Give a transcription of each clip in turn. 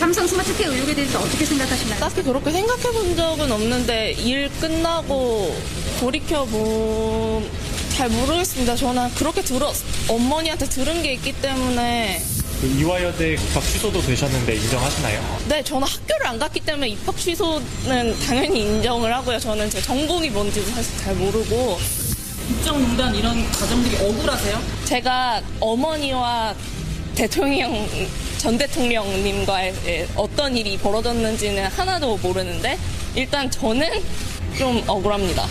삼성 스마트케어 의혹에 대해서 어떻게 생각하시나요? 딱히 그렇게 생각해 본 적은 없는데 일 끝나고 잘 모르겠습니다. 저는 그렇게 어머니한테 들은 게 있기 때문에. 이화여대 입학 취소도 되셨는데 인정하시나요? 네, 저는 학교를 안 갔기 때문에 입학 취소는 당연히 인정을 하고요. 저는 제 전공이 뭔지도 사실 잘 모르고. 국정농단 이런 과정들이 억울하세요? 제가 어머니와 전 대통령님과의 어떤 일이 벌어졌는지는 하나도 모르는데 일단 저는 좀 억울합니다.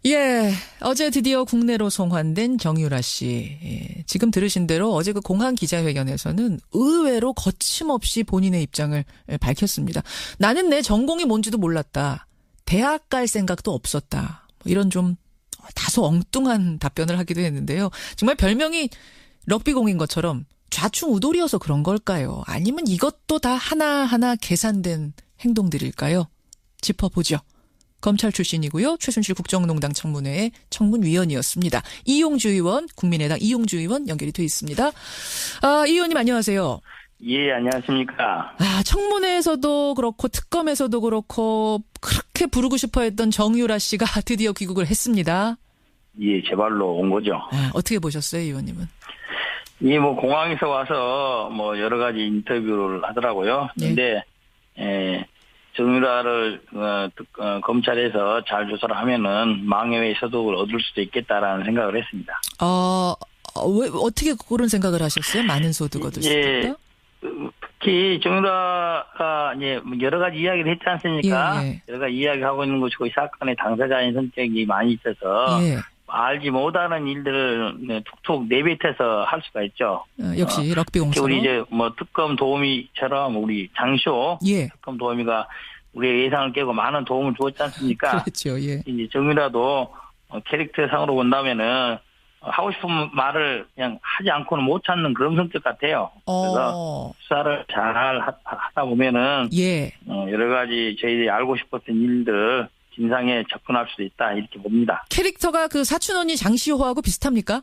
예, 어제 드디어 국내로 송환된 정유라 씨. 예, 지금 들으신 대로 어제 그 공항 기자회견에서는 의외로 거침없이 본인의 입장을 밝혔습니다. 나는 내 전공이 뭔지도 몰랐다. 대학 갈 생각도 없었다. 이런 좀 다소 엉뚱한 답변을 하기도 했는데요. 정말 별명이 럭비공인 것처럼 좌충우돌이어서 그런 걸까요? 아니면 이것도 다 하나하나 계산된 행동들일까요? 짚어보죠. 검찰 출신이고요. 최순실 국정농단 청문회의 청문위원이었습니다. 이용주 의원, 국민의당 이용주 의원 연결이 돼 있습니다. 이 의원님 안녕하세요. 예, 안녕하십니까. 청문회에서도 그렇고 특검에서도 그렇고 그렇게 부르고 싶어 했던 정유라 씨가 드디어 귀국을 했습니다. 예, 제 발로 온 거죠. 어떻게 보셨어요, 의원님은? 예, 공항에서 와서 여러 가지 인터뷰를 하더라고요. 근데, 정유라를, 검찰에서 잘 조사를 하면은 망해외 소득을 얻을 수도 있겠다라는 생각을 했습니다. 왜, 어떻게 그런 생각을 하셨어요? 많은 소득 얻을 수 있다? 특히 정유라가 여러 가지 이야기를 했지 않습니까? 여러 가지 이야기하고 있는 것이고 이 사건의 당사자인 성격이 많이 있어서 알지 못하는 일들을 툭툭 내뱉어서 할 수가 있죠. 역시 럭비공처럼. 우리 특검 도우미처럼 우리 장쇼 특검 도우미가 우리의 예상을 깨고 많은 도움을 주었지 않습니까? 그렇죠. 예. 이제 정유라도 캐릭터상으로 본다면은 하고 싶은 말을 그냥 하지 않고는 못 찾는 그런 성격 같아요. 그래서 수사를 잘 하다 보면은 여러 가지 저희들이 알고 싶었던 일들 진상에 접근할 수도 있다 이렇게 봅니다. 캐릭터가 그 사촌 언니 장시호하고 비슷합니까?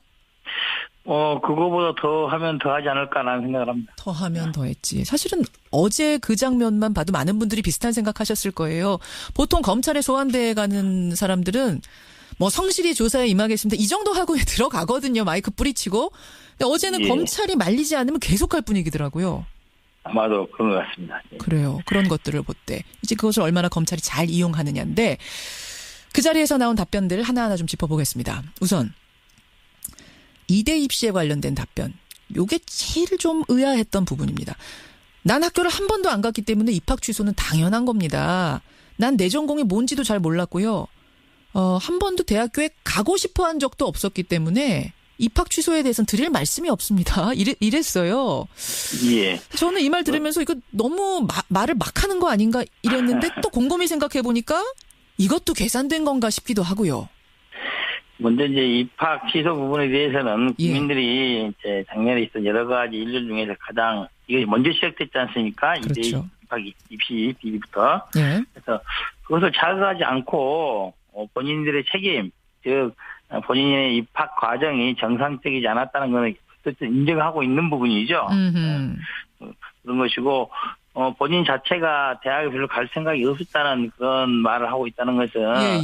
그거보다 더 하면 더 하지 않을까라는 생각을 합니다. 더 하면 더 했지. 사실은 어제 그 장면만 봐도 많은 분들이 비슷한 생각하셨을 거예요. 보통 검찰에 소환돼 가는 사람들은 성실히 조사에 임하겠습니다. 이 정도 하고 들어가거든요. 마이크 뿌리치고. 근데 어제는 검찰이 말리지 않으면 계속 할 분위기더라고요. 아마도 그런 것 같습니다. 그래요. 그런 것들을 볼 때. 이제 그것을 얼마나 검찰이 잘 이용하느냐인데 그 자리에서 나온 답변들 하나하나 좀 짚어보겠습니다. 우선 2대 입시에 관련된 답변. 요게 제일 좀 의아했던 부분입니다. 난 학교를 한 번도 안 갔기 때문에 입학 취소는 당연한 겁니다. 난 내 전공이 뭔지도 잘 몰랐고요. 한 번도 대학교에 가고 싶어 한 적도 없었기 때문에 입학 취소에 대해서는 드릴 말씀이 없습니다. 이랬어요. 예. 저는 이 말 들으면서 이거 너무 말을 막 하는 거 아닌가 이랬는데 또 곰곰이 생각해 보니까 이것도 계산된 건가 싶기도 하고요. 먼저 이제 입학 취소 부분에 대해서는 국민들이 이제 작년에 있었던 여러 가지 일들 중에서 가장 이게 먼저 시작됐지 않습니까? 그렇죠. 입학 입시 비리부터. 그래서 그것을 자극하지 않고 본인들의 책임, 즉 본인의 입학 과정이 정상적이지 않았다는 것을 인정하고 있는 부분이죠. 그런 것이고 본인 자체가 대학에 별로 갈 생각이 없었다는 그런 말을 하고 있다는 것은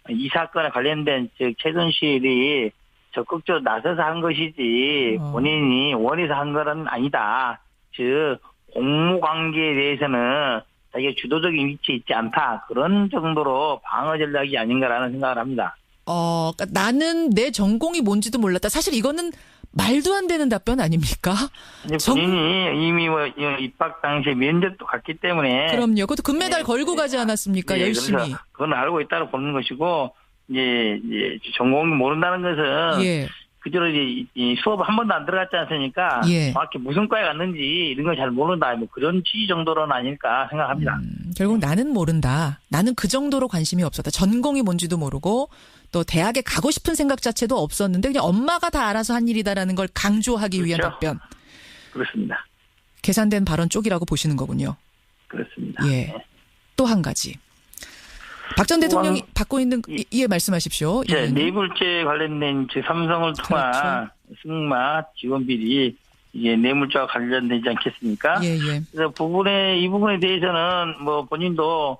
이 사건에 관련된 즉 최순실이 적극적으로 나서서 한 것이지 본인이 원해서 한 것은 아니다. 즉 공무관계에 대해서는 자기가 주도적인 위치에 있지 않다. 그런 정도로 방어 전략이 아닌가라는 생각을 합니다. 그러니까 나는 내 전공이 뭔지도 몰랐다. 사실 이거는 말도 안 되는 답변 아닙니까? 본인이 이미 입학 당시에 면접도 갔기 때문에. 그럼요. 그것도 금메달 걸고 가지 않았습니까? 열심히. 그래서 그건 알고 있다고 보는 것이고 이제 전공이 모른다는 것은 그대로 이제 수업 한 번도 안 들어갔지 않습니까? 정확히 무슨 과에 갔는지 이런 걸 잘 모른다. 그런 취지 정도로는 아닐까 생각합니다. 결국 나는 모른다. 나는 그 정도로 관심이 없었다. 전공이 뭔지도 모르고 또 대학에 가고 싶은 생각 자체도 없었는데 그냥 엄마가 다 알아서 한 일이다라는 걸 강조하기 위한 답변. 그렇습니다. 계산된 발언 쪽이라고 보시는 거군요. 그렇습니다. 또 한 가지. 박 전 대통령이 받고 있는 말씀하십시오. 뇌물죄 관련된 삼성을 통한 승마 지원 비리 이게 뇌물죄와 관련되지 않겠습니까? 예, 예. 그래서 이 부분에 대해서는 뭐 본인도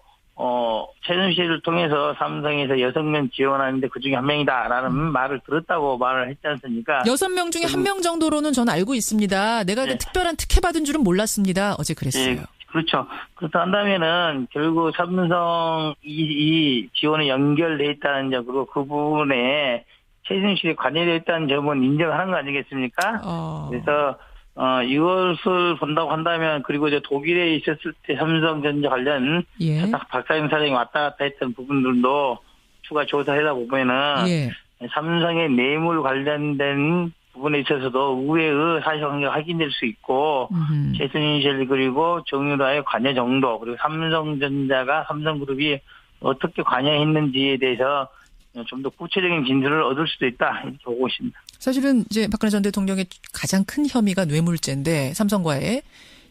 최순실을 통해서 삼성에서 6명 지원하는데 그중에 한 명이다라는 말을 들었다고 말을 했지 않습니까? 6명 중에 1명 정도로는 전 알고 있습니다. 내가 그 특별한 특혜 받은 줄은 몰랐습니다. 어제 그랬어요. 예, 그렇죠. 그렇다 한다면은 결국 삼성 이 지원에 연결돼 있다는 점 그리고 그 부분에 최순실이 관여되어 있다는 점은 인정하는 거 아니겠습니까? 그래서 이것을 본다고 한다면 그리고 이제 독일에 있었을 때 삼성전자 관련 박사님 사장이 왔다 갔다 했던 부분들도 추가 조사하다 보면은 삼성의 뇌물 관련된 부분에 있어서도 의외의 사실관계가 확인될 수 있고 최순실 그리고 정유라의 관여 정도 그리고 삼성전자가 삼성그룹이 어떻게 관여했는지에 대해서 좀 더 구체적인 진술을 얻을 수도 있다 이렇게 보고 있습니다. 사실은 이제 박근혜 전 대통령의 가장 큰 혐의가 뇌물죄인데 삼성과의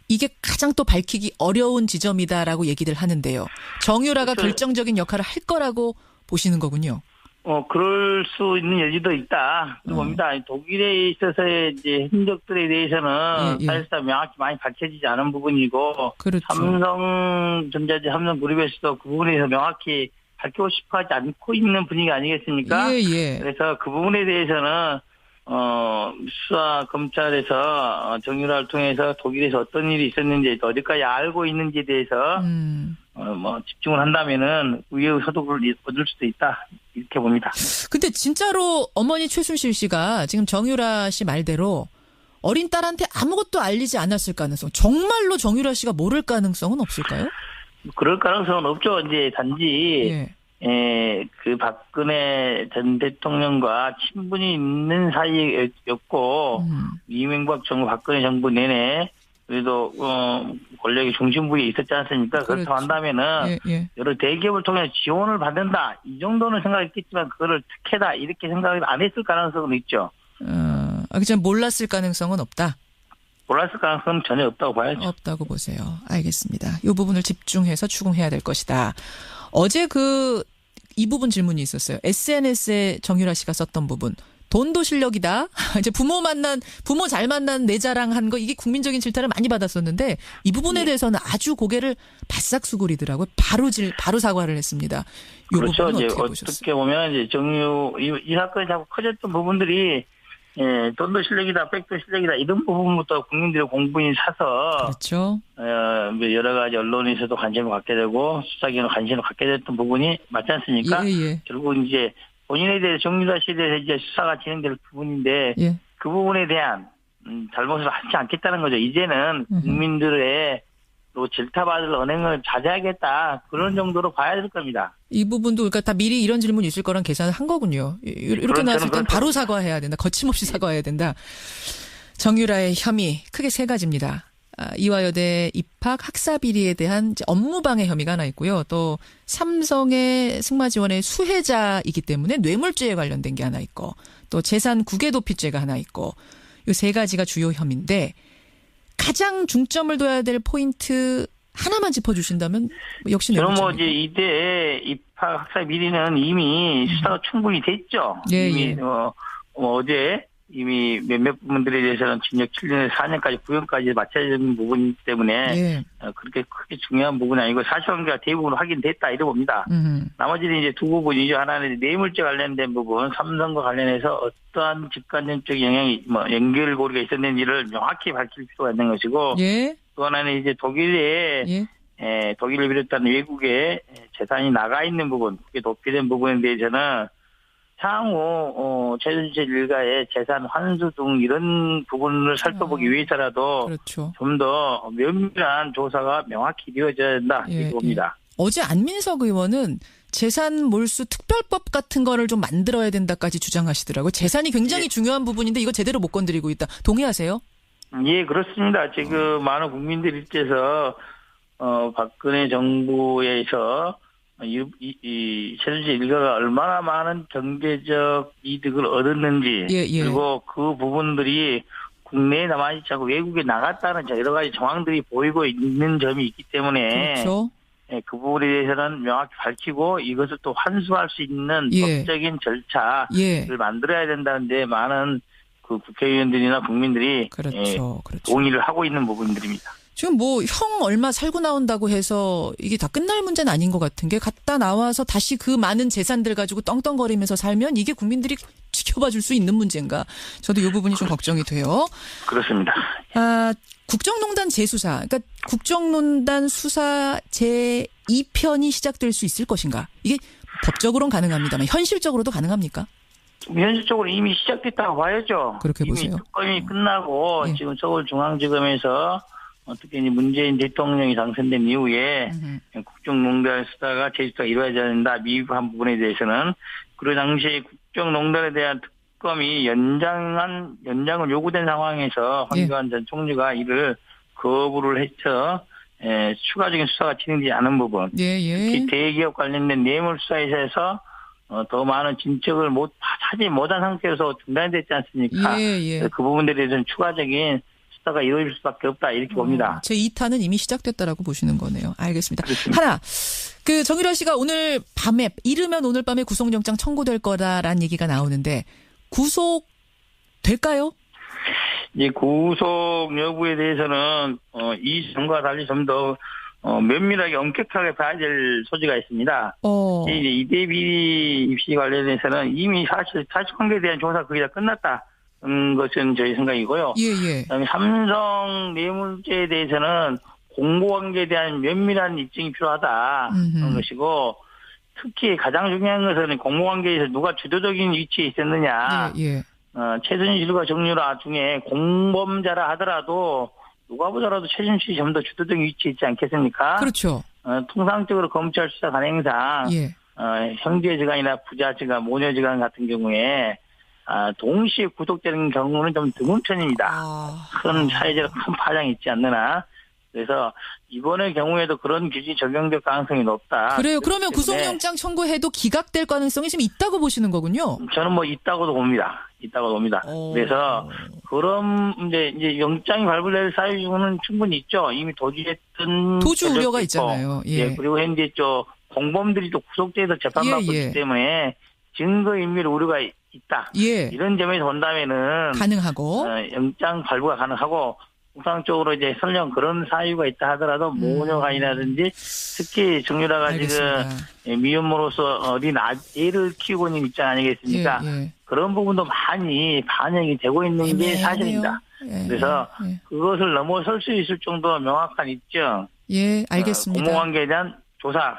이게 가장 또 밝히기 어려운 지점이다라고 얘기를 하는데요. 정유라가 결정적인 역할을 할 거라고 보시는 거군요. 그럴 수 있는 여지도 있다. 봅니다. 독일에 있어서의 이제 흔적들에 대해서는 사실상 명확히 많이 밝혀지지 않은 부분이고, 그렇죠. 삼성전자제 삼성그룹에서도 그 부분에서 명확히 밝히고 싶어 하지 않고 있는 분위기 아니겠습니까? 그래서 그 부분에 대해서는, 수사 검찰에서 정유라를 통해서 독일에서 어떤 일이 있었는지 어디까지 알고 있는지에 대해서, 집중을 한다면은 의외의 소득을 얻을 수도 있다. 이렇게 봅니다. 근데 진짜로 어머니 최순실 씨가 지금 정유라 씨 말대로 어린 딸한테 아무것도 알리지 않았을 가능성, 정말로 정유라 씨가 모를 가능성은 없을까요? 그럴 가능성은 없죠. 이제 단지 그 박근혜 전 대통령과 친분이 있는 사이였고 이명박 정부 박근혜 정부 내내 그래도 권력의 중심부에 있었지 않습니까? 그렇죠. 그렇다고 한다면은 여러 대기업을 통해 지원을 받는다 이 정도는 생각했겠지만 그거를 특혜다 이렇게 생각을 안 했을 가능성은 있죠. 그냥 몰랐을 가능성은 없다. 몰랐을 가능성은 전혀 없다고 봐야죠. 없다고 보세요. 알겠습니다. 이 부분을 집중해서 추궁해야 될 것이다. 어제 이 부분 질문이 있었어요. SNS에 정유라 씨가 썼던 부분. 돈도 실력이다. 이제 부모 잘 만난 내 자랑한 거 이게 국민적인 질타를 많이 받았었는데 이 부분에 대해서는 아주 고개를 바싹 수그리더라고요. 바로 사과를 했습니다. 이 그렇죠. 부분은 이제 어떻게 보셨어요? 어떻게 보면 이제 이 사건이 자꾸 커졌던 부분들이 돈도 실력이다, 백도 실력이다 이런 부분부터 국민들의 공분이 사서 그렇죠. 여러 가지 언론에서도 관심을 갖게 되고 수사기관도 관심을 갖게 됐던 부분이 맞지 않습니까? 결국 이제 본인에 대해 정유라 씨에 대해서 이제 수사가 진행될 부분인데 그 부분에 대한 잘못을 하지 않겠다는 거죠. 이제는 국민들의 또 질타받을 언행을 자제하겠다 그런 정도로 봐야 될 겁니다. 이 부분도 그러니까 다 미리 이런 질문이 있을 거란 계산을 한 거군요. 이렇게 나왔을 땐 바로 사과해야 된다. 거침없이 사과해야 된다. 정유라의 혐의 크게 3가지입니다. 이화여대 입학 학사 비리에 대한 업무방해 혐의가 하나 있고요. 또 삼성의 승마 지원의 수혜자이기 때문에 뇌물죄에 관련된 게 하나 있고 또 재산 국외 도피죄가 하나 있고 이 3가지가 주요 혐의인데 가장 중점을 둬야 될 포인트 하나만 짚어주신다면 역시 저는 이제 이때 입학 학사 비리는 이미 수사가 충분히 됐죠. 이미 어제 이미 몇몇 부분들에 대해서는 징역 7년에서 4년까지 구형까지 맞춰진 부분 때문에 그렇게 크게 중요한 부분이 아니고 사실관계가 대부분 확인됐다 이래 봅니다. 나머지는 이제 2 부분이죠. 하나는 뇌물죄 관련된 부분, 삼성과 관련해서 어떠한 직간접적 영향이 연결고리가 있었는지를 명확히 밝힐 필요가 있는 것이고 또 하나는 이제 독일을 비롯한 외국에 재산이 나가 있는 부분, 그게 도피된 부분에 대해서는 향후 최순실 일가의 재산 환수 등 이런 부분을 살펴보기 위해서라도 좀 더 면밀한 조사가 명확히 이루어져야 된다 이렇게 봅니다. 어제 안민석 의원은 재산 몰수 특별법 같은 거를 좀 만들어야 된다까지 주장하시더라고요. 재산이 굉장히 중요한 부분인데 이거 제대로 못 건드리고 있다. 동의하세요? 예, 그렇습니다. 지금 많은 국민들 입장에서 박근혜 정부에서 이 최순실 일가가 얼마나 많은 경제적 이득을 얻었는지 그리고 그 부분들이 국내에 남아있지 않고 외국에 나갔다는 여러 가지 정황들이 보이고 있는 점이 있기 때문에 그 부분에 대해서는 명확히 밝히고 이것을 또 환수할 수 있는 법적인 절차를 만들어야 된다는데 많은 그 국회의원들이나 국민들이 그렇죠. 동의를 하고 있는 부분들입니다. 지금 뭐 형 얼마 살고 나온다고 해서 이게 다 끝날 문제는 아닌 것 같은 게 갔다 나와서 다시 그 많은 재산들 가지고 떵떵거리면서 살면 이게 국민들이 지켜봐 줄 수 있는 문제인가. 저도 이 부분이 좀 걱정이 돼요. 그렇습니다. 국정농단 재수사, 그러니까 국정농단 수사 제2편이 시작될 수 있을 것인가. 이게 법적으로는 가능합니다만 현실적으로도 가능합니까? 현실적으로 이미 시작됐다고 봐야죠. 그렇게 이미 보세요. 특검이 끝나고 예. 지금 서울중앙지검에서 어떻게 이제 문재인 대통령이 당선된 이후에 국정농단 수사가 재수사가 이루어져야 된다 미흡한 부분에 대해서는 그 당시 국정농단에 대한 특검이 연장을 요구된 상황에서 황교안 전 총리가 이를 거부를 해서 추가적인 수사가 진행되지 않은 부분, 특히 대기업 관련된 뇌물 수사에 대해서 더 많은 진척을 하지 못한 상태에서 중단됐지 않습니까? 그 부분들에 대해서는 추가적인 수사가 이루어질 수밖에 없다 이렇게 봅니다. 제 2탄은 이미 시작됐다라고 보시는 거네요. 알겠습니다. 그렇습니다. 하나, 그 정유라 씨가 오늘 밤에 이르면 오늘 밤에 구속영장 청구될 거다라는 얘기가 나오는데 구속될까요? 이 구속 여부에 대해서는 이 전과 달리 좀 더 면밀하게 엄격하게 봐야 될 소지가 있습니다. 이제 이대비 입시 관련해서는 이미 사실관계에 대한 조사 거의 다 끝났다. 것은 저희 생각이고요. 그다음에 삼성 뇌물죄에 대해서는 공고관계에 대한 면밀한 입증이 필요하다. 그런 것이고 특히 가장 중요한 것은 공고관계에서 누가 주도적인 위치에 있었느냐. 최순실과 정유라 중에 공범자라 하더라도 누가 보더라도 최순실이 좀 더 주도적인 위치에 있지 않겠습니까? 그렇죠. 통상적으로 검찰 수사 관행상 형제지간이나 부자지간, 모녀지간 같은 경우에 동시에 구속되는 경우는 좀 드문 편입니다. 큰 사회적으로 큰 파장이 있지 않느나. 그래서 이번의 경우에도 그런 규칙이 적용될 가능성이 높다. 그래요. 그러면 구속영장 청구해도 기각될 가능성이 좀 있다고 보시는 거군요. 저는 뭐 있다고도 봅니다. 그래서 그럼 이제 영장이 발부될 사유는 충분히 있죠. 이미 도주했던 도주 우려가 있잖아요. 그리고 현재 공범들이 또 구속돼서 재판받고 있기 때문에 증거인멸 우려가 있다. 이런 점에서 본다면은 가능하고 영장 발부가 가능하고 통상적으로 이제 설령 그런 사유가 있다 하더라도 모녀간이라든지 특히 정유라가 지금 미혼모로서 어린 애를 키우고 있는 입장 아니겠습니까? 그런 부분도 많이 반영이 되고 있는 게 사실입니다. 그래서 그것을 넘어설 수 있을 정도로 명확한 입증, 알겠습니다. 공모관계에 대한 조사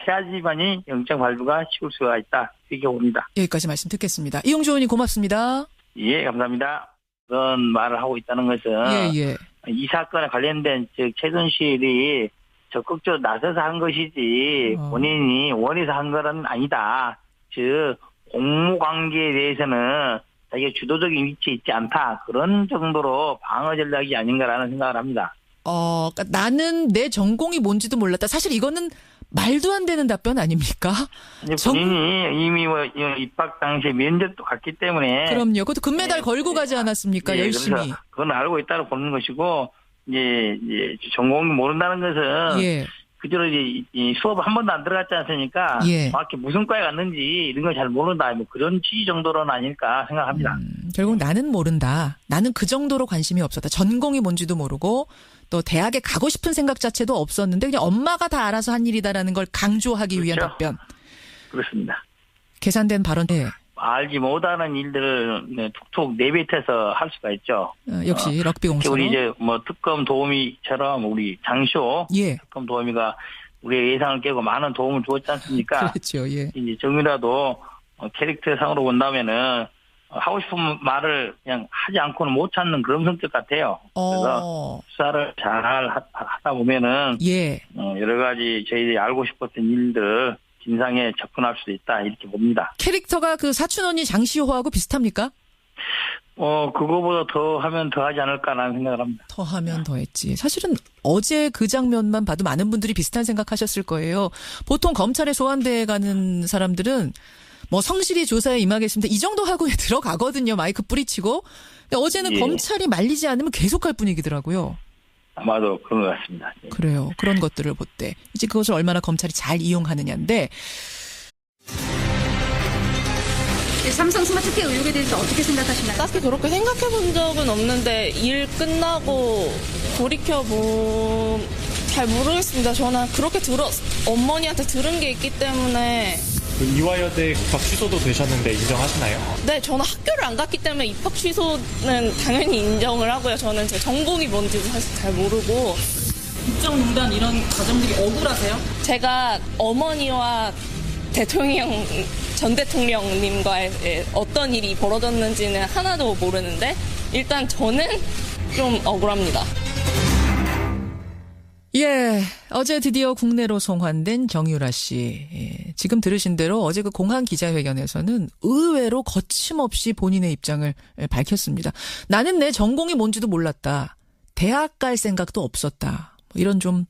해야지만이 영장 발부가 쉬울 수가 있다 이렇게 봅니다. 여기까지 말씀 듣겠습니다. 이용주 의원님 고맙습니다. 예, 감사합니다. 그런 말을 하고 있다는 것은 이 사건에 관련된 즉 최순실이 적극적으로 나서서 한 것이지 본인이 원해서 한 것은 아니다. 즉 공모관계에 대해서는 자기가 주도적인 위치에 있지 않다. 그런 정도로 방어 전략이 아닌가라는 생각을 합니다. 그러니까 나는 내 전공이 뭔지도 몰랐다. 사실 이거는 말도 안 되는 답변 아닙니까? 본인이 이미 입학 당시에 면접도 갔기 때문에. 그럼요. 그것도 금메달 걸고 가지 않았습니까? 열심히. 그건 알고 있다고 보는 것이고, 이제 전공이 모른다는 것은. 그대로 이제 수업 한 번도 안 들어갔지 않습니까? 정확히 무슨 과에 갔는지 이런 걸 잘 모른다. 뭐 그런 취지 정도로는 아닐까 생각합니다. 결국 나는 모른다. 나는 그 정도로 관심이 없었다. 전공이 뭔지도 모르고 또 대학에 가고 싶은 생각 자체도 없었는데 그냥 엄마가 다 알아서 한 일이다라는 걸 강조하기 위한 답변. 그렇습니다. 계산된 발언. 알지 못하는 일들을 툭툭 내뱉어서 할 수가 있죠. 역시 럭비 공처럼. 우리 이제 뭐 특검 도우미처럼 우리 장시호 특검 도우미가 우리의 예상을 깨고 많은 도움을 주었지 않습니까? 그렇죠. 이제 정유라도 캐릭터상으로 본다면은 하고 싶은 말을 그냥 하지 않고는 못 찾는 그런 성격 같아요. 그래서 수사를 잘 하다 보면은 여러 가지 저희들이 알고 싶었던 일들 진상에 접근할 수도 있다 이렇게 봅니다. 캐릭터가 그 사촌 언니 장시호하고 비슷합니까? 그거보다 더 하면 더 하지 않을까라는 생각을 합니다. 더 하면 더 했지. 사실은 어제 그 장면만 봐도 많은 분들이 비슷한 생각하셨을 거예요. 보통 검찰에 소환돼 가는 사람들은 뭐 성실히 조사에 임하겠습니다. 이 정도 하고 들어가거든요. 마이크 뿌리치고. 근데 어제는 검찰이 말리지 않으면 계속할 분위기더라고요. 아마도 그런 것 같습니다. 그래요. 그런 것들을 볼 때 이제 그것을 얼마나 검찰이 잘 이용하느냐인데 삼성 스마트케어 의혹에 대해서 어떻게 생각하시나요? 딱히 그렇게 생각해 본 적은 없는데 일 끝나고 잘 모르겠습니다. 저는 그렇게 어머니한테 들은 게 있기 때문에. 그 이화여대 입학 취소도 되셨는데 인정하시나요? 네, 저는 학교를 안 갔기 때문에 입학 취소는 당연히 인정을 하고요. 저는 제 전공이 뭔지도 사실 잘 모르고. 국정농단 이런 과정들이 억울하세요? 제가 어머니와 전 대통령님과의 어떤 일이 벌어졌는지는 하나도 모르는데 일단 저는 좀 억울합니다. 예, 어제 드디어 국내로 송환된 정유라 씨. 예, 지금 들으신 대로 어제 그 공항 기자회견에서는 의외로 거침없이 본인의 입장을 밝혔습니다. 나는 내 전공이 뭔지도 몰랐다. 대학 갈 생각도 없었다. 이런 좀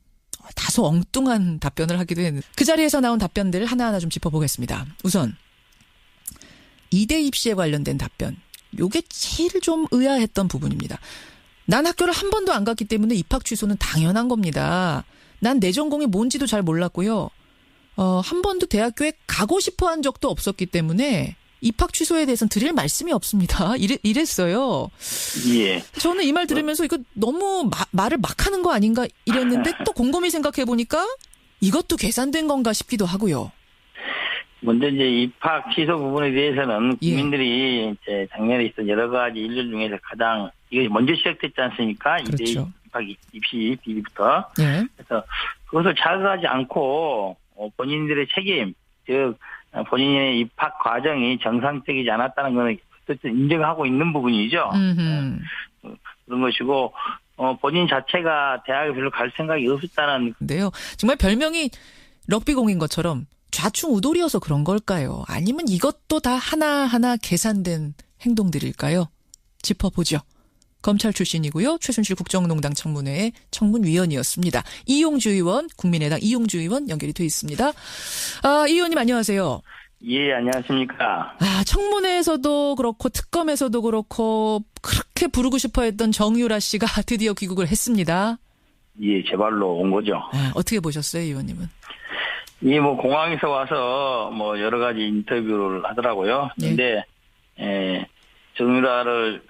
다소 엉뚱한 답변을 하기도 했는데 그 자리에서 나온 답변들을 하나하나 좀 짚어보겠습니다. 우선 이대 입시에 관련된 답변. 요게 제일 좀 의아했던 부분입니다. 난 학교를 한 번도 안 갔기 때문에 입학 취소는 당연한 겁니다. 난 내 전공이 뭔지도 잘 몰랐고요. 한 번도 대학교에 가고 싶어 한 적도 없었기 때문에 입학 취소에 대해서는 드릴 말씀이 없습니다. 이랬어요. 예. 저는 이 말 들으면서 이거 너무 말을 막 하는 거 아닌가 이랬는데 또 곰곰이 생각해 보니까 이것도 계산된 건가 싶기도 하고요. 먼저 이제 입학 취소 부분에 대해서는 예. 국민들이 이제 작년에 있었던 여러 가지 일들 중에서 가장 이게 먼저 시작됐지 않습니까? 그렇죠. 이대 입학 입시 비리부터. 예. 그래서 그것을 자극하지 않고 본인들의 책임, 즉 본인의 입학 과정이 정상적이지 않았다는 것은 어쨌든 인정하고 있는 부분이죠. 그런 것이고 본인 자체가 대학에 별로 갈 생각이 없었다는. 근데요. 정말 별명이 럭비공인 것처럼 좌충우돌이어서 그런 걸까요? 아니면 이것도 다 하나하나 계산된 행동들일까요? 짚어보죠. 검찰 출신이고요. 최순실 국정농단 청문회의 청문위원이었습니다. 이용주 의원, 국민의당 이용주 의원 연결이 돼 있습니다. 이 의원님 안녕하세요. 예, 안녕하십니까. 청문회에서도 그렇고 특검에서도 그렇고 그렇게 부르고 싶어 했던 정유라 씨가 드디어 귀국을 했습니다. 예, 제 발로 온 거죠. 어떻게 보셨어요, 의원님은? 예, 공항에서 와서 여러 가지 인터뷰를 하더라고요. 근데, 정유라를,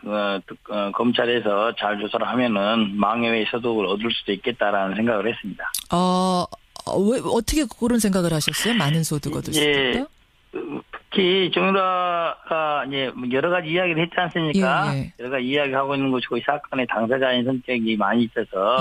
검찰에서 잘 조사를 하면은 망해외 소득을 얻을 수도 있겠다라는 생각을 했습니다. 왜, 어떻게 그런 생각을 하셨어요? 많은 소득 얻을 수 있다? 특히 정유라가 이제 여러 가지 이야기를 했지 않습니까? 예. 여러 가지 이야기하고 있는 것이고 이 사건의 당사자인 성격이 많이 있어서